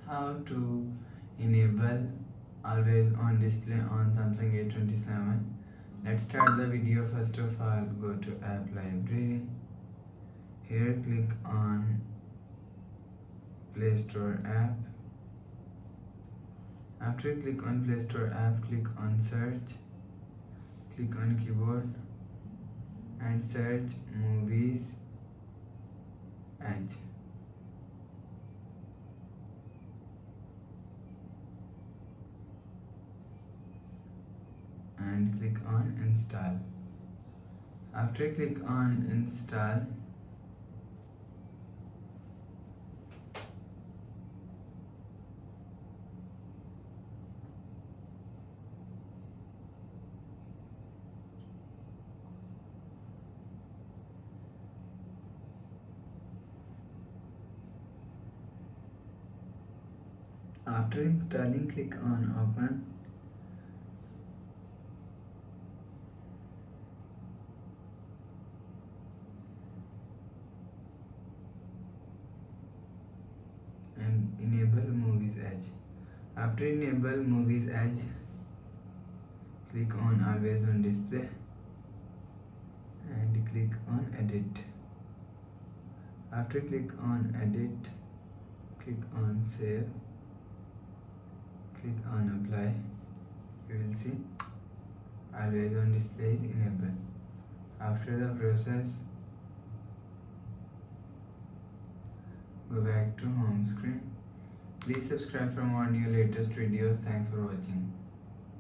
How to enable always on display on Samsung A27. Let's start the video. First of all, go to app library. Here click on Play Store app. After you click on Play Store app, click on search. Click on keyboard and search Movies Edge. And click on install. After click on install, after installing, click on open. And enable Movies Edge. After enable Movies Edge, click on always on display and click on edit. After click on edit, click on save, click on apply. You will see always on display is enabled. After the process, go back to home screen. Please subscribe for more new latest videos. Thanks for watching.